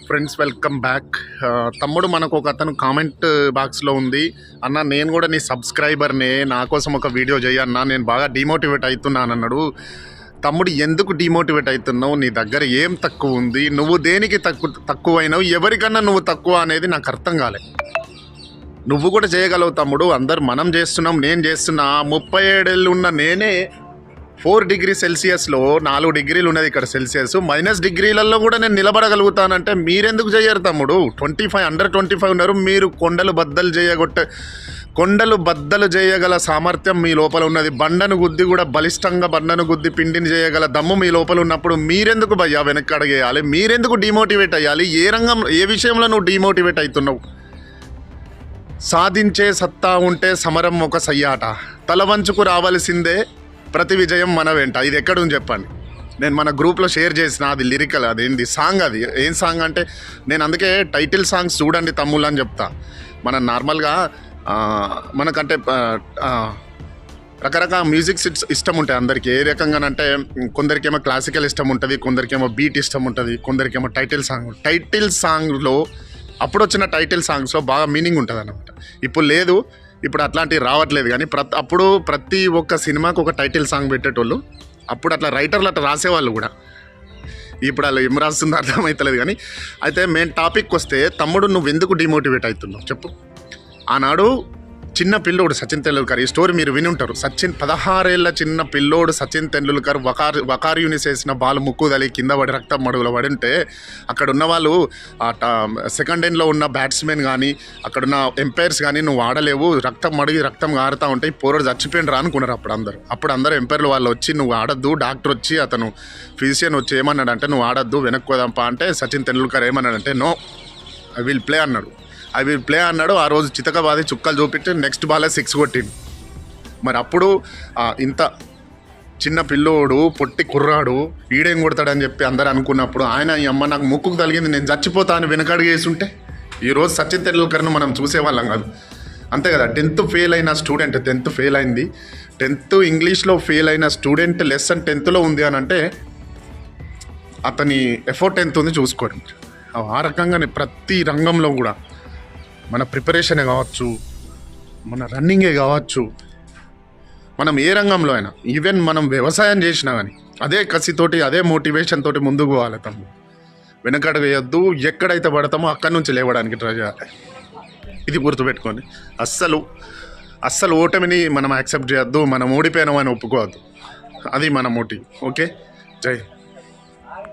Friends, welcome back. తమ్ముడు, మనకు ఒక అతను కామెంట్ బాక్స్లో ఉంది, అన్న నేను కూడా నీ సబ్స్క్రైబర్నే, నా కోసం ఒక వీడియో చేయన్నా, నేను బాగా డిమోటివేట్ అవుతున్నాను అన్నాడు. తమ్ముడు, ఎందుకు డిమోటివేట్ అవుతున్నావు? నీ దగ్గర ఏం తక్కువ ఉంది? నువ్వు దేనికి తక్కువైనావు? ఎవరికన్నా నువ్వు తక్కువ అనేది నాకు అర్థం కాలే. నువ్వు కూడా చేయగలవు తమ్ముడు. అందరు మనం చేస్తున్నాం, నేను చేస్తున్నా. 37 ఏళ్ళు ఉన్న నేనే 4 డిగ్రీ సెల్సియస్లో 4 డిగ్రీలు ఉన్నది ఇక్కడ సెల్సియస్, మైనస్ డిగ్రీలలో కూడా నేను నిలబడగలుగుతానంటే మీరెందుకు చేయరు తమ్ముడు? 25 అండర్ 25 ఉన్నారు. మీరు కొండలు బద్దలు చేయగల సామర్థ్యం మీ లోపల ఉన్నది. బండను గుద్ది కూడా బలిష్టంగా బండను గుద్ది పిండిని చేయగల దమ్ము మీ లోపల ఉన్నప్పుడు మీరెందుకు భయ్యా వెనక్కి అడిగేయాలి? మీరెందుకు డిమోటివేట్ అయ్యాలి? ఏ విషయంలో నువ్వు డిమోటివేట్ అవుతున్నావు? సాధించే సత్తా ఉంటే సమరం ఒక సయ్యాట, తల వంచుకు రావాల్సిందే ప్రతి విజయం మన వెంట. ఇది ఎక్కడుంది చెప్పండి? నేను మన గ్రూప్లో షేర్ చేసిన, అది లిరికల్, అదేంటి సాంగ్, అది ఏం సాంగ్ అంటే, నేను అందుకే టైటిల్ సాంగ్స్ చూడండి తమ్ముళ్ళు అని చెప్తా. మనం నార్మల్గా మనకంటే రకరకాల మ్యూజిక్స్ ఇష్టం ఉంటాయి అందరికీ. ఏ రకంగానంటే కొందరికేమో క్లాసికల్ ఇష్టం ఉంటుంది, కొందరికేమో బీట్ ఇష్టం ఉంటుంది, కొందరికేమో టైటిల్ సాంగ్లో అప్పుడు వచ్చిన టైటిల్ సాంగ్స్లో బాగా మీనింగ్ ఉంటుంది అన్నమాట. ఇప్పుడు లేదు, ఇప్పుడు అట్లాంటివి రావట్లేదు. కానీ ప్రతి ఒక్క సినిమాకి ఒక టైటిల్ సాంగ్ పెట్టేటోళ్ళు. అప్పుడు అట్లా రైటర్లు అట్లా రాసేవాళ్ళు కూడా. ఇప్పుడు వాళ్ళు ఏం రాస్తుందో అర్థమవుతలేదు. కానీ అయితే మెయిన్ టాపిక్ వస్తే, తమ్ముడు నువ్వు ఎందుకు డిమోటివేట్ అవుతున్నావు చెప్పు. ఆనాడు చిన్న పిల్లోడు సచిన్ తెండూల్కర్, ఈ స్టోరీ మీరు విని ఉంటారు. 16 ఏళ్ళ చిన్న పిల్లోడు సచిన్ తెండూల్కర్ వకార్ యూనిస్ వేసిన బాల్ ముక్కుదలి కింద పడి రక్తం మడుగులో పడి ఉంటే, అక్కడ ఉన్న వాళ్ళు సెకండ్ ఎండ్లో ఉన్న బ్యాట్స్మెన్ కానీ అక్కడున్న ఎంపైర్స్ కానీ, నువ్వు ఆడలేవు, రక్తం గారుతూ ఉంటే పోరాడు చచ్చిపోయిన రా అనుకున్నారు అప్పుడు అందరూ ఎంపైర్లు వాళ్ళు వచ్చి, నువ్వు ఆడద్దు, డాక్టర్ వచ్చి అతను ఫిజిషియన్ వచ్చి ఏమన్నాడంటే, నువ్వు ఆడద్దు, వెనక్కి పోదాంపా అంటే, సచిన్ తెండూల్కర్ ఏమన్నాడంటే, నో, ఐ విల్ ప్లే అన్నాడు. ఆ రోజు చితకబాది చుక్కలు చూపెట్టి నెక్స్ట్ బాలే 6 కొట్టిండు. మరి అప్పుడు ఇంత చిన్న పిల్లోడు, పొట్టి కుర్రాడు, ఈడేం కొడతాడని చెప్పి అందరు అనుకున్నప్పుడు, ఆయన ఈ అమ్మ నాకు ముక్కుకు తగిలింది, నేను చచ్చిపోతా అని వెనకడుగు వేసుంటే ఈరోజు సచిన్ తెండూల్కర్ను మనం చూసేవాళ్ళం కాదు. అంతే కదా. 10th ఫెయిల్ అయిన స్టూడెంట్, 10th ఫెయిల్ అయింది, 10th ఇంగ్లీష్లో ఫెయిల్ అయిన స్టూడెంట్ లెసన్ 10thలో ఉంది అని అంటే, అతని ఎఫర్ట్ ఎంత ఉంది చూసుకోండి. ఆ రకంగానే ప్రతి రంగంలో కూడా, మన ప్రిపరేషనే కావచ్చు, మన రన్నింగే కావచ్చు, మనం ఏ రంగంలో అయినా, ఈవెన్ మనం వ్యవసాయం చేసినా కానీ అదే కసితోటి, అదే మోటివేషన్ తోటి ముందుకు పోవాలి తమ్ముడు. వెనకడుగు వేయొద్దు. ఎక్కడైతే పడతామో అక్కడి నుంచి లేవడానికి ట్రై చేయాలి. ఇది గుర్తుపెట్టుకోండి. అస్సలు ఓటమిని మనం యాక్సెప్ట్ చేయొద్దు, మనం ఓడిపోయినామని ఒప్పుకోవద్దు. అది మన మోటివ్. ఓకే, జై.